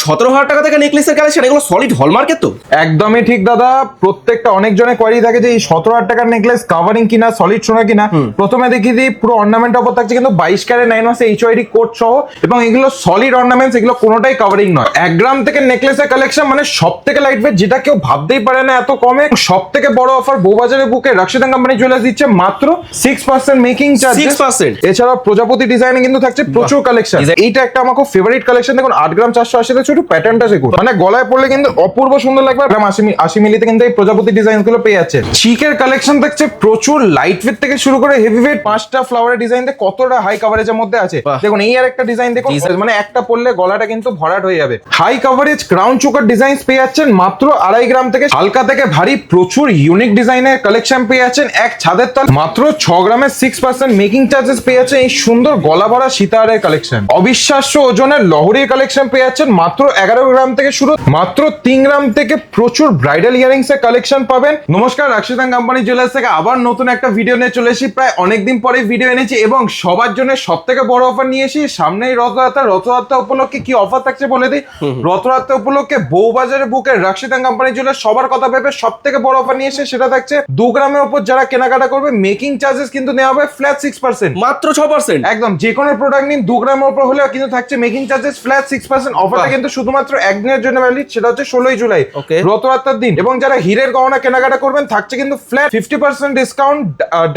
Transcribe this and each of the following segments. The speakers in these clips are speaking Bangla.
17,000 টাকা থেকে নেকলেসের কালেকশন, এগুলো সলিড হলমার্কের তো? একদমই ঠিক দাদা, প্রত্যেকটা অনেক জনের কোয়ারি থাকে যে এই 17,000 টাকার নেকলেস কাভারিং কিনা, সলিড সোনা কিনা। প্রথমে দেখিয়ে দিই, পুরো অর্নামেন্ট অফার থাকছে কিন্তু 22 ক্যারেট 9 মাসে HYD কোড সহ, এবং এগুলো সলিড অর্নামেন্টস, এগুলো কোনোটাই কাভারিং নয়। 1 গ্রাম থেকে নেকলেসের কালেকশন মানে সব থেকে লাইট ওয়েট, যেটা কেউ ভাবতেই পারে না এত কমে। সব থেকে বড় অফার বউবাজারের বুকে রাশিদান কোম্পানি জুয়েলার্স দিচ্ছে মাত্র 6% মেকিং চার্জ। 6%? এছাড়া প্রজাপতি ডিজাইনে কিন্তু থাকছে প্রচুর কালেকশন। এইটা একটা আমার খুব ফেভারিট কালেকশন, দেখুন 8 গ্রাম 480 তে ছোট প্যাটার্নটা দেখুন, মানে গলায় পড়লে কিন্তু অপূর্ব সুন্দর লাগবে। গ্রাম 80 মিলিতে কিন্তু এই প্রজাপতি ডিজাইন গুলো পেয়ে যাচ্ছে। চিকের কালেকশন থাকছে প্রচুর, লাইট ওয়েট থেকে শুরু করে হেভি ওয়েট, 5টা ফ্লাওয়ারের ডিজাইন দিয়ে কতটা হাই কভারেজের মধ্যে আছে দেখুন। এই আর একটা ডিজাইন দেখুন, মানে একটা পড়লে গলাটা কিন্তু ভরাট হয়ে যাবে। High coverage crown choker design পেয়ে যাচ্ছেন মাত্র 2.5 গ্রাম থেকে। হালকা থেকে ভারী প্রচুর ইউনিক ডিজাইনের কালেকশন পেয়ে যাচ্ছেন এক ছাদের তল। মাত্র 6 গ্রামের 6% মেকিং চার্জেস পেয়ে যাচ্ছেন এই সুন্দর গলা ভরা সীতাহারের কালেকশন। অবিশ্বাস্য ওজনের লহরির কালেকশন পেয়ে যাচ্ছেন মাত্র 11 গ্রাম থেকে শুরু। মাত্র 3 গ্রাম থেকে প্রচুর ব্রাইডাল ইয়ারিংস এর কালেকশন পাবেন। নমস্কার, রাশিদান কোম্পানি জুয়েলার্স থেকে আবার নতুন একটা ভিডিও নিয়ে চলে এসেছি। প্রায় অনেকদিন পরে ভিডিও এনেছি এবং সবার জন্য সব থেকে বড় অফার নিয়ে এসেছি। সামনেই রথযাত্রা উপলক্ষে কি অফার থাকছে বলে দিই। রথযাত্রা উপলক্ষে বউবাজারের বুকে রাশিদান কোম্পানি জুয়েলার্স সবার কথা ভেবে সব থেকে বড় অফার নিয়ে এসে, সেটা থাকছে 2 গ্রামের উপর যারা কেনাকাটা করবে মেকিং চার্জেস কিন্তু নেওয়া হবে ফ্ল্যাট 6%। মাত্র 6%? একদম, যে কোনো প্রোডাক্ট নিন 2 গ্রামের উপর হলেও কিন্তু থাকছে মেকিং চার্জেস ফ্ল্যাট 6%। অফারটা কিন্তু শুধুমাত্র একদিনের জন্য ভ্যালিড, সেটা হচ্ছে 16 জুলাই রথযাত্রার দিন। এবং যারা হীরের গহনা কেনাকাটা করবেন থাকছে কিন্তু ফ্ল্যাট 50% ডিসকাউন্ট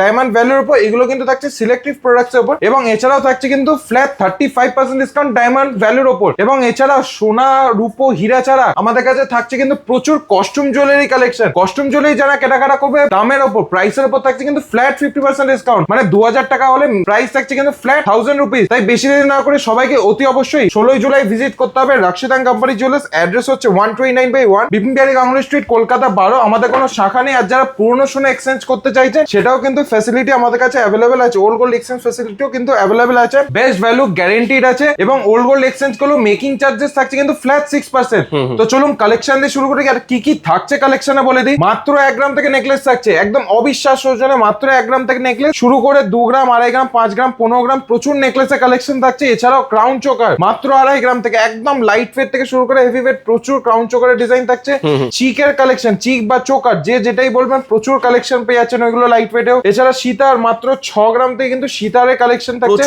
ডায়মন্ড ভ্যালুর উপর। এগুলো কিন্তু থাকছে সিলেক্টিভ প্রোডাক্টস এর উপর, এবং এছাড়াও থাকছে কিন্তু ফ্ল্যাট 35% ডিসকাউন্ট ডায়মন্ড ভ্যালুর উপর। এবং এছাড়া সোনা রূপো হীরা ছাড়া আমাদের কাছে থাকছে কিন্তু প্রচুর costume jewellery collection. Costume jewellery যারা কেনাকাটা করবে দামের উপর, প্রাইসের উপর থাকছে কিন্তু ফ্ল্যাট 50% ডিসকাউন্ট, মানে 2000 টাকা হলে প্রাইস থাকছে কিন্তু ফ্ল্যাট 1000 রুপিস। তাই বেশি দেরি না করে সবাইকে অতি অবশ্যই 16 জুলাই ভিজিট করতে হবে রাশিদান কোম্পানি জুয়েলার্স। অ্যাড্রেস হচ্ছে 129/1 বিপিন বিহারী গাঙ্গুলি স্ট্রিট, কলকাতা 12। আমাদের কোনো শাখা নেই। আর যারা পুরনো সোনা এক্সচেঞ্জ করতে চাইছেন সেটাও কিন্তু ফ্যাসিলিটি আমাদের কাছে অ্যাভেলেবেল আছে। ওল্ড গোল্ড এক্সচেঞ্জ ফ্যাসিলিটিও কিন্তু অ্যাভেলেবেল আছে। বেস্ট ভ্যালু গ্যারান্টিড আছে, এবং ওল্ড গোল্ড এক্সচেঞ্জ করলেও মেকিং চার্জেস থাকছে কিন্তু ফ্ল্যাট 6%। তো চলুন কালেকশন দিয়ে শুরু করি। আর কি কি থাকছে কালেকশনে বলে দিই। মাত্র 1 গ্রাম থেকে নেকলেস থাকছে, একদম অবিশ্বাস্য ওজনে মাত্র 1 গ্রাম থেকে নেকলেস শুরু করে 2 গ্রাম, 2.5 গ্রাম, 5 গ্রাম, 15 গ্রাম প্রচুর নেকলেসের কালেকশন থাকছে। এছাড়াও ক্রাউন চোকার মাত্র 2.5 গ্রাম থেকে একদম লাইট ওয়েট থেকে শুরু করে হেভি ওয়েট প্রচুর ক্রাউন চোকারের ডিজাইন থাকছে। চিকের কালেকশন, চিক বা চোকার যে যেটাই বলবেন প্রচুর কালেকশন পেয়ে যাচ্ছেন ওইগুলো লাইট ওয়েটেও। এছাড়া সীতার মাত্র 6 গ্রাম থেকে কিন্তু সীতারের কালেকশন থাকছে,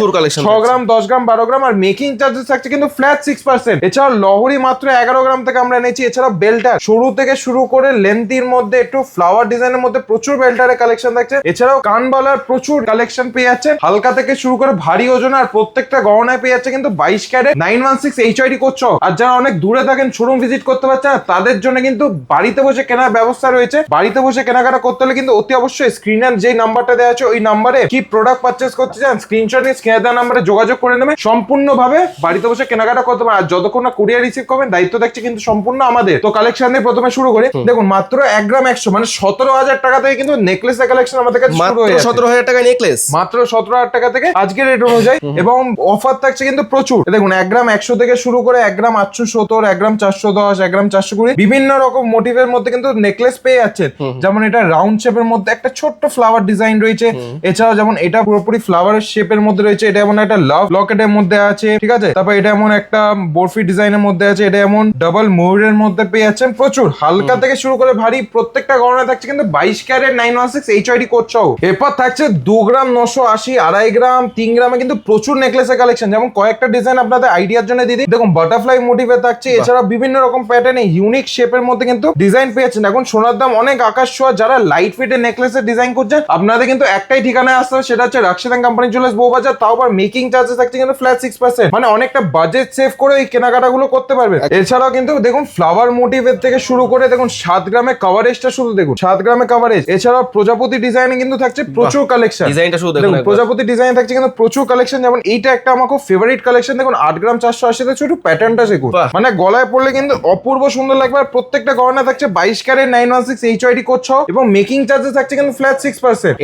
6 গ্রাম, 10 গ্রাম, 12 গ্রাম, আর মেকিং চার্জেস থাকছে কিন্তু ফ্ল্যাট 6%। এছাড়া লহরি মাত্র 11 গ্রাম থেকে আমরা এনেছি। এছাড়া বেল্টার শুরু থেকে শুরু করে লেন্থির মধ্যে একটু ফ্লাওয়ার ডিজাইনের মধ্যে প্রচুর বেল্টারের কালেকশন থাকছে। এছাড়াও কানবালার প্রচুর কালেকশন পেয়ে যাচ্ছেন, হালকা থেকে শুরু করে ভারী ওজন, আর প্রত্যেকটা গহনায় পেয়ে যাচ্ছে কিন্তু 22 ক্যারেট 916 HYD করছো। আর যারা অনেক দূরে থাকেন, শোরুম ভিজিট করতে পারছেন না, তাদের জন্য কিন্তু বাড়িতে বসে কেনার ব্যবস্থা রয়েছে। বাড়িতে বসে কেনাকাটা করতে হলে কিন্তু অতি অবশ্যই স্ক্রিনের যে নাম্বারটা দেওয়া আছে ওই নাম্বারে কি প্রোডাক্ট পারচেস করতে চান স্ক্রিনশট নিয়ে স্ক্রিনে দেওয়া নাম্বারে যোগাযোগ করে নেবেন। সম্পূর্ণভাবে বাড়িতে বসে কেনাকাটা করতে পারেন। আর যতক্ষণ না কুরিয়ার রিসিভ করবেন দায়িত্ব থাকছে কিন্তু সম্পূর্ণ আমাদের। তো কালেকশন দিয়ে প্রথমে শুরু করি। দেখুন মাত্র 1 গ্রাম 100 মানে 17,000 টাকা থেকে কিন্তু নেকলেসের কালেকশন আমাদের কাছে শুরু হয়ে যাচ্ছে। 17,000 টাকা নেকলেস মাত্র 17,000 টাকা থেকে আজকের রেট অনুযায়ী, এবং অফার থাকছে কিন্তু প্রচুর। দেখুন 1 গ্রাম 100 থেকে শুরু করে 1 গ্রাম 870, 1 গ্রাম 410, 1 গ্রাম 420 বিভিন্ন রকম মোটিভের মধ্যে কিন্তু নেকলেস পেয়ে যাচ্ছেন। যেমন এটা রাউন্ড শেপের মধ্যে একটা ছোট্ট ফ্লাওয়ার ডিজাইন রয়েছে। এছাড়াও যেমন এটা পুরোপুরি ফ্লাওয়ারের শেপের মধ্যে রয়েছে। এটা এমন একটা লাভ লকেটের মধ্যে আছে, ঠিক আছে। তারপর এটা এমন একটা বরফি ডিজাইনের মধ্যে আছে। এটা এমন ডাবল ময়ূরের মধ্যে পেয়ে যাচ্ছেন প্রচুর। হালকা থেকে শুরু করে ভারী প্রত্যেকটা গহনা থাকছে কিন্তু 22 ক্যারেট 916 HYD করছো। এরপর থাকছে 2 গ্রাম 980, 2.5 গ্রাম, 3 গ্রামে কিন্তু প্রচুর নেকলেসের কালেকশন। যেমন কয়েকটা ডিজাইন আপনাদের আইডিয়ার জন্য দিদি। দেখুন বাটারফ্লাই মোটিভে থাকছে। এছাড়া বিভিন্ন রকম প্যাটার্নে ইউনিক শেপের মধ্যে কিন্তু ডিজাইন পেয়েছেন। এখন সোনার দাম অনেক আকাশ ছোঁয়া। যারা লাইট ওয়েটের নেকলেসের ডিজাইন করছেন আপনাদের কিন্তু একটাই ঠিকানায় আসতে হবে, সেটা হচ্ছে রাশিদান কোম্পানি জুয়েলার্স বউবাজার। তাও আবার মেকিং চার্জেস থাকছে কিন্তু ফ্ল্যাট 6%, মানে অনেকটা বাজেট সেভ করে এই কেনাকাটা গুলো করতে পারবে। এছাড়াও কিন্তু দেখুন ফ্লাওয়ার মোটিভের থেকে শুরু করে দেখুন 7 গ্রামে কভারেজটা শুধু দেখুন 7 গ্রামে কভারেজ। এছাড়াও প্রজাপতি ডিজাইনে কিন্তু থাকছে প্রচুর কালেকশন। ডিজাইনটা শুধু দেখুন, প্রজাপতি ডিজাইন থাকছে কিন্তু প্রচুর কালেকশন। যেমন এইটা একটা আমার খুব ফেভারিট কালেকশন। দেখুন 8 গ্রাম 480 তে ছোট প্যাটার্নটা দেখুন, মানে গলায় পড়লে কিন্তু অপূর্ব সুন্দর লাগবে। আর প্রত্যেকটা গহনা থাকছে 22 ক্যারেট 916 HYD করছো, এবং মেকিং চার্জেস থাকছে কিন্তু ফ্ল্যাট 6%।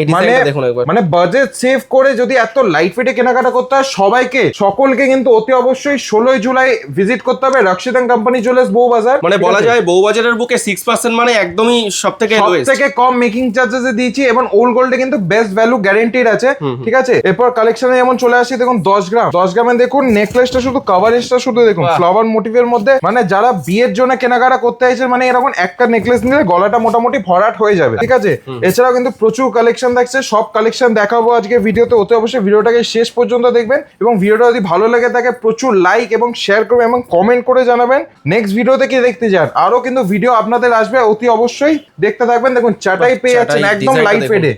মানে বাজেট সেভ করে যদি এত লাইট ওয়েটে কেনাকাটা করতে হয় সকলকে কিন্তু অতি অবশ্যই 16 জুলাই ভিজিট করতে হবে রাশিদান কোম্পানি জুয়েলার্স বউবাজার। মানে বলা যায় বউবাজারের বুকে 6% মানে একদমই সবথেকে কম মেকিং চার্জেস দিয়েছি, এবং ওল্ড গোল্ডে কিন্তু বেস্ট ভ্যালু গ্যারান্টিড আছে, ঠিক আছে। এরপর কালেকশনে যেমন চলে আসি, দেখুন 10 গ্রাম 10 গ্রামে দেখুন নেকলেসটা শুধু কভারেজটা শুধু দেখুন ফ্লাওয়ার মোটিভের মধ্যে, মানে যারা বিয়ের জন্য কেনাকাটা করতে চাইছে, মানে এরকম একটা নেকলেস নিলে গলাটা মোটামুটি ভরাট হয়ে যাবে, ঠিক আছে। এছাড়াও কিন্তু প্রচুর কালেকশন থাকছে, সব কালেকশন দেখাবো আজকে ভিডিওতে। অতি অবশ্যই ভিডিওটাকে শেষ পর্যন্ত দেখবেন এবং ভিডিওটা যদি ভালো লেগে থাকে প্রচুর লাইক এবং শেয়ার করবেন এবং কমেন্ট করে জানাবেন নেক্সট ভিডিওতে কি দেখতে চান। আরো কিন্তু ভিডিও আপনাদের আসবে, অতি অবশ্যই দেখতে থাকবেন। দেখুন চাটাই পেয়ে যাচ্ছেন একদম লাইট ফেডে,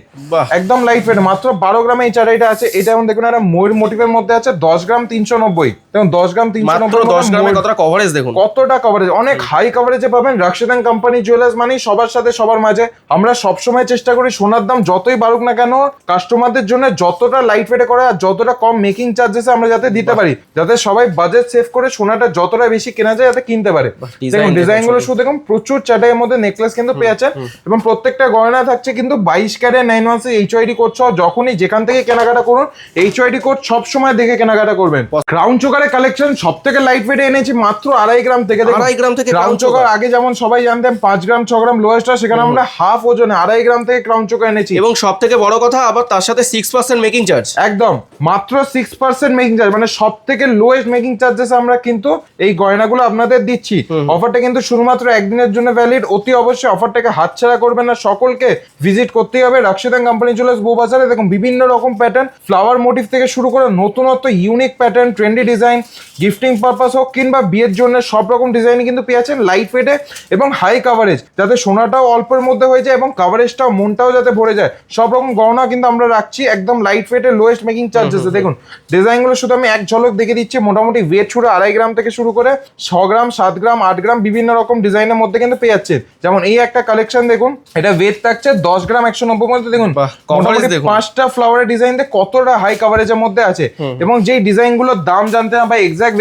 একদম লাইট ফেডে, মাত্র 12 গ্রামে এই চাটাইটা আছে। এটা এখন দেখুন একটা ময়ূর মোটিভের মধ্যে আছে, 10 গ্রাম 390। দেখুন 10 গ্রাম 390, 10 গ্রামে কতটা কভারেজ দেখুন, কতটা কভারেজ, অনেক হাই কভারেজে পাবেন। রাশিদান কোম্পানি জুয়েলার্স মানে সবার সাথে সবার মাঝে। আমরা সবসময় চেষ্টা করি সোনার দাম যতই বাড়ুক না কেন কাস্টমারদের জন্য যতটা লাইট ওয়েটে করে আর যতটা কম মেকিং চার্জেস আমরা যাতে দিতে পারি, যাতে সবাই বাজেট সেভ করে সোনাটা যতটা বেশি কেনা যায় যাতে কিনতে পারে। দেখুন ডিজাইন গুলো শুধু দেখুন, প্রচুর চাটাইয়ের মধ্যে নেকলেস কিন্তু পেয়ে যাচ্ছেন এবং প্রত্যেকটা গয়না থাকছে কিন্তু 22 ক্যারেট 916 এইচওআইডি কোড সহ। যখনই যেখান থেকে কেনাকাটা করুন এইচওআইডি কোড সব সময় দেখে কেনাকাটা করবেন। ক্রাউন চোকারের কালেকশন সব থেকে লাইট ওয়েটে এনেছি মাত্র 2.5 গ্রাম থেকে। 2.5 গ্রাম থেকে ক্রাউন চোকার আগে যেমন সবাই জানতেন 5 গ্রাম 6 গ্রাম লোয়েস্ট, সেখানে আমরা হাফ ওজনে 2.5 গ্রাম থেকে ক্রাউন চোকার এনেছি। এবং সব থেকে বড় কথা আবার তার সাথে 6% মেকিং চার্জ, একদম মাত্র 6% মেকিং চার্জ, মানে সব থেকে লোয়েস্ট মেকিং চার্জেস আমরা কিন্তু এই গয়নাগুলো আপনাদের দিচ্ছি। অফারটা কিন্তু শুধুমাত্র একদিনের জন্য ভ্যালিড। অতি অবশ্যই অফারটাকে হাতছাড়া করবেন না, সকলকে ভিজিট করতেই হবে রাশিদান কোম্পানি জুয়েলার্স বউবাজারে। দেখুন বিভিন্ন রকম প্যাটার্ন, ফ্লাওয়ার মোটিভ থেকে শুরু করে নতুনত্ব unique pattern, trendy design, gifting purpose হোক কিংবা বিয়ের জন্য সব রকম ডিজাইন কিন্তু পেয়েছেন লাইট ওয়েটে এবং হাই কাভারেজ, যাতে সোনাটাও অল্পের মধ্যে হয়ে যায় এবং কাভারেজটাও মনটাও যাতে ভরে যায়। সব রকম গহনা কিন্তু আমরা রাখছি একদম লাইট ওয়েটে লোয়েস্ট মেকিং চার্জেস। দেখুন ডিজাইনগুলো শুধু আমি এক ঝলক দেখে দিচ্ছি। মোটামুটি ওয়েট শুরু 2.5 গ্রাম থেকে শুরু করে 6 গ্রাম 7 গ্রাম 8 গ্রাম বিভিন্ন রকম ডিজাইনের মধ্যে কিন্তু পেয়ে যাচ্ছে। যেমন এই একটা কালেকশন দেখুন, এটা ওয়েট থাকছে 10 গ্রাম 190 মধ্যে। দেখুন মোটামুটি 5টা ফ্লাওয়ারের ডিজাইন কতটা হাই কাভারেজের মধ্যে আছে। এবং যেই ডিজাইনগুলোর দাম জানতে না বা এক্সাক্ট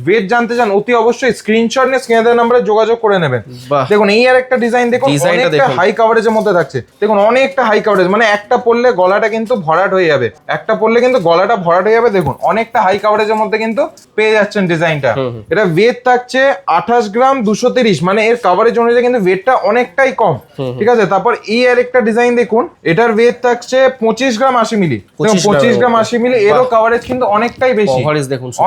ওয়েট জানতে চান অতি অবশ্যই স্ক্রিনশট নিয়ে স্ক্রিনে দেওয়া নম্বরে যোগাযোগ করে নেবেন। দেখুন এই আর একটা ডিজাইন দেখুন, অনেকটা হাই কাভারেজের মধ্যে থাকছে। দেখুন অনেকটা হাই কাভারেজ, মানে একটা পরলে গলাটা কিন্তু ভরাট হয়ে যাবে, একটা পরলে কিন্তু গলাটা ভরাট হয়ে যাবে। দেখুন অনেকটা হাই কাভারেজের মধ্যে কিন্তু পেয়ে যাচ্ছেন ডিজাইনটা। এটা ওয়েট থাকছে 28 গ্রাম 230, মানে এর কাভারেজ অনুযায়ী কিন্তু ওয়েটটা অনেকটাই কম, ঠিক আছে। তারপর এই আর একটা ডিজাইন দেখুন, এটার ওয়েট থাকছে 25 গ্রাম 80 মিলি। 25 গ্রাম 80 মিলি, এরও কাভারেজ কিন্তু অনেকটাই বেশি,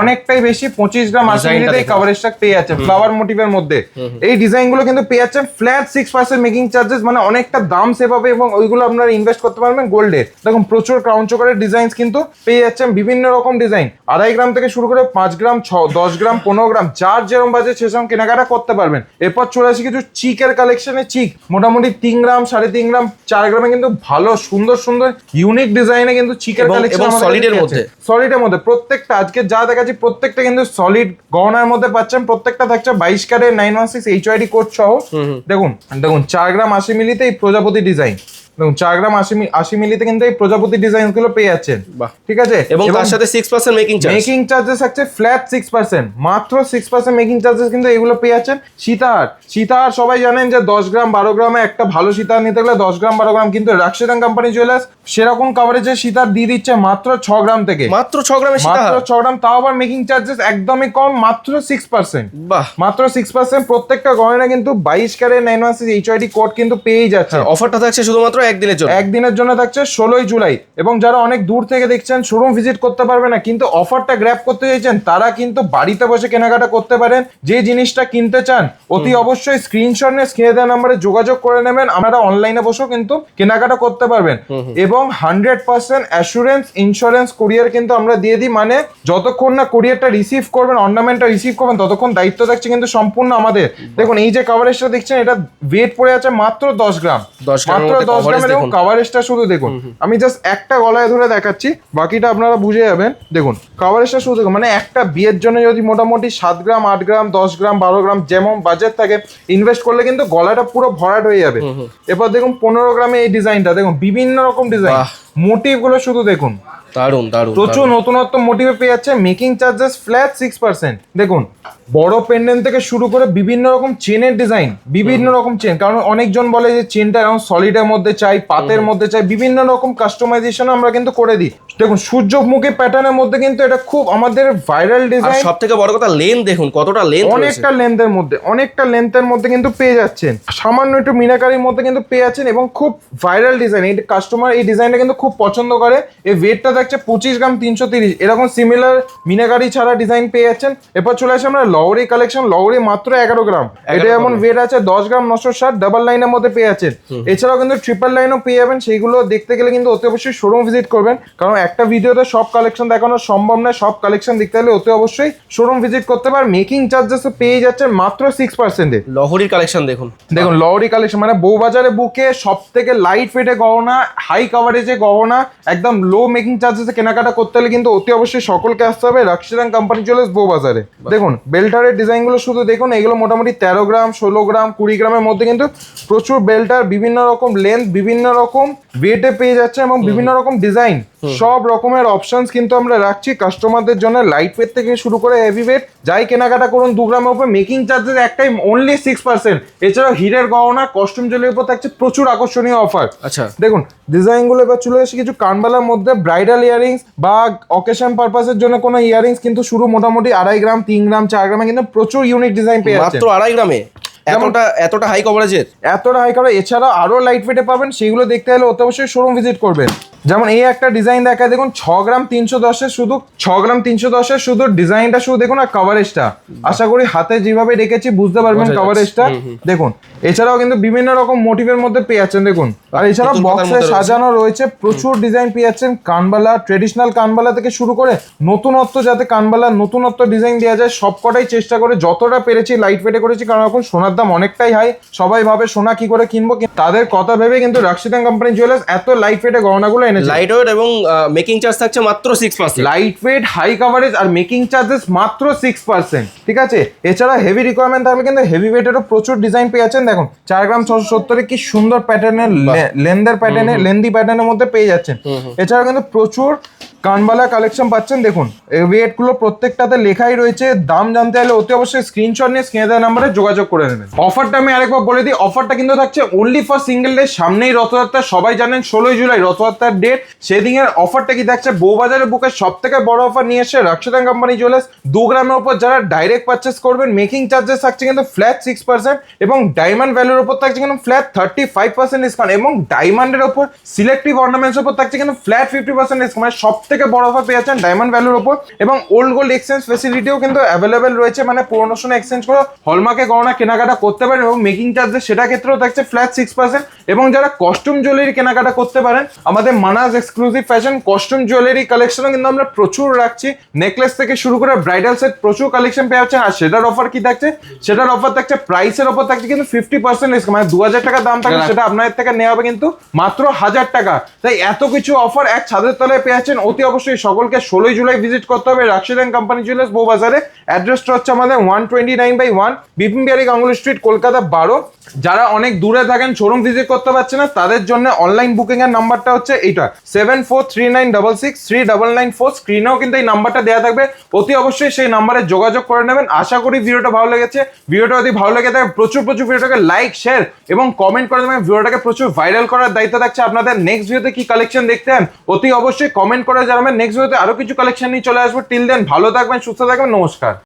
অনেকটাই বেশি। 25 গ্রাম 80 মিলিতে এই কাভারেজটা পেয়ে যাচ্ছে ফ্লাওয়ার মোটিভের মধ্যে। এই ডিজাইনগুলো কিন্তু পেয়ে যাচ্ছেন ফ্ল্যাট 6% মেকিং চার্জেস, মানে অনেকটা দাম সেভ হবে এবং ওইগুলো আপনারা ইনভেস্ট করতে পারবেন গোল্ডে। দেখুন প্রচুর ক্রাউন চোকারের ডিজাইন কিন্তু পেয়ে যাচ্ছেন, বিভিন্ন রকম ডিজাইন 2.5 গ্রাম থেকে শুরু করে 5 গ্রাম 10 গ্রাম 15 গ্রাম, যার যেরকম বাজেট সেরকম কেনাকাটা করতে পারবেন। এরপর চলে আসি কিছু চিকের কালেকশনে। চিক মোটামুটি 3 গ্রাম 3.5 গ্রাম 4 গ্রামে কিন্তু ভালো সুন্দর সুন্দর ইউনিক ডিজাইনে কিন্তু চিকের কালেকশন সলিডের মধ্যে, সলিডের মধ্যে প্রত্যেকটা আজকে যা দেখাচ্ছি প্রত্যেকটা কিন্তু সলিড গহনার মধ্যে পাচ্ছেন। প্রত্যেকটা থাকছে 22 ক্যারেট 916 এইচওআইডি কোড সহ। দেখুন 4 গ্রাম 80 মিলিতে এই প্রজাপতি ডিজাইন, দেখুন 4 গ্রাম 80 মিলিতে কিন্তু এই প্রজাপতি ডিজাইন গুলো পেয়ে যাচ্ছেন, ঠিক আছে। এবং তার সাথে 6% মেকিং চার্জেস আছে ফ্ল্যাট 6%, মাত্র 6% মেকিং চার্জেস কিন্তু এগুলো পেয়ে যাচ্ছেন। সীতাহার সবাই জানেন যে 10 গ্রাম 12 গ্রামে একটা ভালো সীতাহার নিতে গেলে 10 গ্রাম 12 গ্রাম, কিন্তু রাশিদান কোম্পানি জুয়েলার্স সেরকম কাভারেজে সীতাহার দিয়ে দিচ্ছে মাত্র 6 গ্রাম থেকে। মাত্র 6 গ্রামে মাত্র 6 গ্রাম, তাও আবার মেকিং চার্জেস একদমই কম, মাত্র 6%। মাত্র 6%। প্রত্যেকটা গয়না কিন্তু 22 ক্যারেট 916 এইচওআইডি কোড কিন্তু পেয়েই যাচ্ছে। অফারটা থাকছে শুধুমাত্র একদিনের জন্য থাকছে 16 জুলাই। এবং যারা অনেক দূর থেকে দেখছেন শোরুম ভিজিট করতে পারবে না কিন্তু অফারটা গ্র্যাব করতে চাইছেন, তারা কিন্তু বাড়িতে বসে কেনাকাটা করতে পারেন। যে জিনিসটা কিনতে চান অতি অবশ্যই স্ক্রিনশট নিয়ে স্ক্রিনে দেওয়া নম্বরে যোগাযোগ করে নেবেন। আপনারা অনলাইনে বসেও কিন্তু কেনাকাটা করতে পারবেন এবং 100% অ্যাসুরেন্স ইন্স্যুরেন্স কুরিয়ার কিন্তু আমরা দিয়ে দিই। মানে যতক্ষণ না কুরিয়ারটা রিসিভ করবেন, অর্নামেন্টটা রিসিভ করবেন, ততক্ষণ দায়িত্ব থাকছে কিন্তু সম্পূর্ণ আমাদের। দেখুন এই যে কাভারেজটা দেখছেন, এটা ওয়েট পড়ে আছে মাত্র 10 গ্রাম, মাত্র 10 গ্রামের এবং কাভারেজটা শুধু দেখুন। আমি জাস্ট একটা গলায় ধরে দেখাচ্ছি, বাকিটা আপনারা বুঝে যাবেন। দেখুন কাভারেজটা শুধু দেখুন, মানে একটা বিয়ের জন্য যদি মোটামুটি 7 গ্রাম 8 গ্রাম 10 গ্রাম 12 গ্রাম যেমন বাজেট থাকে ইনভেস্ট করলে কিন্তু গলাটা পুরো ভরাট হয়ে যাবে। এরপর দেখুন 15 গ্রামে এই ডিজাইনটা দেখুন, বিভিন্ন রকম ডিজাইন, মোটিভ গুলো শুধু দেখুন, দারুন দারুন প্রচুর নতুনত্ব মোটিভে পেয়ে যাচ্ছে। Making charges flat 6%। দেখুন বড় পেন্ডেন্ট থেকে শুরু করে বিভিন্ন রকম চেনের ডিজাইন, বিভিন্ন রকম চেন, কারণ অনেকজন বলে যে চেনটা এরকম সলিডের মধ্যে চাই, পাতের মধ্যে চাই, বিভিন্ন রকম কাস্টমাইজেশন আমরা কিন্তু করে দিই। দেখুন সূর্যমুখী প্যাটার্নের মধ্যে কিন্তু এটা খুব আমাদের ভাইরাল আর ডিজাইন। সবথেকে বড় কথা লেন্থ দেখুন কতটা লেন্থ, অনেকটা লেন্থের মধ্যে কিন্তু পেয়ে যাচ্ছেন, সামান্য একটু মিনাকারির মধ্যে কিন্তু পেয়ে যাচ্ছেন এবং খুব ভাইরাল ডিজাইন। এই কাস্টমার এই ডিজাইনটা কিন্তু খুব পছন্দ করে। এই ওয়েটটা থাকছে 25 গ্রাম 330, এরকম সিমিলার মিনাকারি ছাড়া ডিজাইন পেয়ে যাচ্ছেন। এরপর চলে আসে আমরা লহরি কালেকশন, লহরি মাত্র 11 গ্রাম, এটা এমন ওয়েট আছে 10 গ্রাম 960, ডাবল লাইনের মধ্যে পেয়ে যাচ্ছেন। এছাড়াও কিন্তু ট্রিপল লাইনও পেয়ে যাবেন, সেইগুলো দেখতে গেলে কিন্তু অতি অবশ্যই শোরুম ভিজিট করবেন, কারণ একটা ভিডিওতে সব কালেকশন দেখানো সম্ভব নয়। সব কালেকশন দেখতে হলে অতি অবশ্যই শোরুম ভিজিট করতে পার। মেকিং চার্জেস পেয়ে যাচ্ছেন মাত্র 6%। লহরির কালেকশন দেখুন লহরি কালেকশন মানে বউবাজারে বুকে সব থেকে লাইট ওয়েটে গহনা, হাই কাভারেজে গহনা, একদম লো মেকিং চার্জেসে কেনাকাটা করতে হলে কিন্তু অতি অবশ্যই সকলকে আসতে হবে রাক্সিদান কোম্পানি জুয়েলার্স বউবাজারে। দেখুন বেল্টারের ডিজাইনগুলো শুধু দেখুন, এগুলো মোটামুটি 13 গ্রাম 16 গ্রাম 20 গ্রামের মধ্যে কিন্তু প্রচুর বেল্টার, বিভিন্ন রকম লেন্থ, বিভিন্ন রকম ওয়েটে পেয়ে যাচ্ছে এবং বিভিন্ন রকম ডিজাইন, সব রকমের অপশনস কিন্তু আমরা রাখছি কাস্টমারদের জন্য। লাইট ওয়েট থেকে শুরু করে হেভি ওয়েট যাই কেনাকাটা করুন 2 গ্রামের উপর, মেকিং চার্জেস একটাই অনলি 6%। এছাড়াও হিরের গহনা, কস্টিউম জুয়েলারির উপর থাকছে প্রচুর আকর্ষণীয় অফার। আচ্ছা দেখুন ডিজাইনগুলো এবার চলে এসে কিছু কানবালার মধ্যে, ব্রাইডাল ইয়ারিংস বা অকেশন পারপাসের জন্য কোনো ইয়ারিংস কিন্তু শুরু মোটামুটি 2.5 গ্রাম 3 গ্রাম 4 গ্রামে কিন্তু প্রচুর ইউনিক ডিজাইন পেয়ে যাচ্ছে মাত্র 2.5 গ্রামে, এতটা হাই কভারেজের, এতটা হাই কাভারেজ। এছাড়াও আরো লাইট ওয়েটে পাবেন, সেগুলো দেখতে হলে অতি অবশ্যই শোরুম ভিজিট করবেন। যেমন এই একটা ডিজাইন দেখায় দেখুন 6 গ্রাম 310 শুধু 6 গ্রাম 310 শুধু ডিজাইনটা শুধু দেখুন আর কভারেজটা, আশা করি হাতে যেভাবে রেখেছি বুঝতে পারবেন কভারেজটা দেখুন। এছাড়াও কিন্তু বিভিন্ন রকম মোটিভের মধ্যে পেয়ে যাচ্ছেন দেখুন। আর এছাড়াও বক্সে সাজানো রয়েছে প্রচুর ডিজাইন পেয়ে যাচ্ছেন, কানবালা, ট্রেডিশনাল কানবালা থেকে শুরু করে নতুনত্ব, যাতে কানবালা নতুনত্ব ডিজাইন দেওয়া যায় সবকটাই চেষ্টা করে যতটা পেরেছি লাইট ওয়েটে করেছি, কারণ এখন সোনার দাম অনেকটাই হাই। সবাই ভাবে সোনা কি করে কিনবো, তাদের কথা ভেবে কিন্তু রাক্সিদান কোম্পানি জুয়েলার্স এত লাইট ওয়েটে গহনাগুলো এনেছে। লাইট ওয়েট এবং মেকিং চার্জ থাকছে মাত্র 6%। লাইট ওয়েট, হাই কভারেজ আর মেকিং চার্জেস মাত্র 6%, ঠিক আছে। এছাড়া হেভি রিকোয়ারমেন্ট থাকলে কিন্তু হেভি ওয়েটেরও প্রচুর ডিজাইন পেয়ে যাচ্ছেন। দেখুন 4 গ্রাম 670 কি সুন্দর প্যাটার্নের লেন্থের প্যাটার্নে, লেন্দি প্যাটার্নের মধ্যে পেয়ে যাচ্ছেন। এছাড়া কিন্তু প্রচুর কানবালা কালেকশন পাচ্ছেন। দেখুন ওয়েট গুলো প্রত্যেকটাতে লেখাই রয়েছে। দাম জানতে হলে অতি অবশ্যই স্ক্রিনশট নিয়ে স্ক্রিনে দেওয়া নাম্বারে যোগাযোগ করে নেবেন। অফারটা আমি আরেকবার বলে দিই, অফারটা কিন্তু থাকছে অনলি ফর সিঙ্গেল ডে। সামনেই রথযাত্রা, সবাই জানেন 16 জুলাই রথযাত্রার ডেট। সেদিনের অফারটা কি থাকছে, বউবাজারের বুকে সব থেকে বড় অফার নিয়ে এসে রাক্সিদান কোম্পানি জুয়েলার্স। 2 গ্রামের উপর যারা ডাইরেক্ট পারচেস করবেন মেকিং চার্জেস থাকছে কিন্তু ফ্ল্যাট 6% এবং ডায়মন্ড ভ্যালুর উপর থাকছে কিন্তু ফ্ল্যাট 35% ডিসকাউন্ট এবং ডায়মন্ডের উপর সিলেক্টিভ অর্নামেন্টস উপর থাকছে কিন্তু ফ্ল্যাট 50% ডিসকাউন্ট। মানে সব থেকে বড় অফার পেয়ে যাচ্ছেন ডায়মন্ড ভ্যালুর উপর। এবং ওল্ড গোল্ড এক্সচেঞ্জ ফেসিলিটিও কিন্তু অ্যাভেলেবেল রয়েছে, মানে পুরোনো সোনা এক্সচেঞ্জ করে হলমার্কে গহনা কেনাকাটা করতে পারেন এবং মেকিং চার্জেস সেটা ক্ষেত্রেও থাকছে ফ্ল্যাট 6%। এবং যারা কস্টিউম জুয়েলারি কেনাকাটা করতে পারেন, আমাদের Manas exclusive fashion costume jewellery কালেকশনও কিন্তু আমরা প্রচুর রাখছি। নেকলেস থেকে শুরু করে ব্রাইডাল সেট প্রচুর কালেকশন পেয়ে যাচ্ছেন। আর সেটার অফার কি থাকছে, সেটার অফার থাকছে প্রাইসের অফার থাকছে কিন্তু 50% ডিসকাউন্ট। মানে 2000 টাকা দাম থাকবে সেটা আপনাদের থেকে নেওয়া হবে কিন্তু মাত্র 1000 টাকা। তাই এত কিছু অফার এক ছাদের তলায় পেয়ে যাচ্ছেন। অতি অবশ্যই সকলকে 16 জুলাই ভিজিট করতে হবে রাক্সিদান কোম্পানি জুয়েলার্স বউবাজারে। অ্যাড্রেসটা হচ্ছে আমাদের 129/1 বিপিন বিহারী গাঙ্গুলি স্ট্রিট, কলকাতা 12। যারা অনেক দূরে থাকেন, শোরুম ভিজিট করতে পারছে না, তাদের জন্য অনলাইন বুকিং এর নাম্বারটা হচ্ছে এইটা 7439663994। স্ক্রিনেও কিন্তু এই নাম্বারটা দেওয়া থাকবে, অতি অবশ্যই সেই নাম্বারে যোগাযোগ করে নেবেন। আশা করি ভিডিওটা ভালো লেগেছে। ভিডিওটা যদি ভালো লেগে থাকে প্রচুর ভিডিওটাকে লাইক, শেয়ার এবং কমেন্ট করে দেবেন। ভিডিওটাকে প্রচুর ভাইরাল করার দায়িত্ব থাকছে আপনাদের। নেক্সট ভিডিওতে কি কালেকশন দেখতে চান অতি অবশ্যই কমেন্ট করে জানাবেন। নেক্সট ভিডিওতে আরো কিছু কালেকশন নিয়ে চলে আসবো। টিল দেন ভালো থাকবেন, সুস্থ থাকবেন, নমস্কার।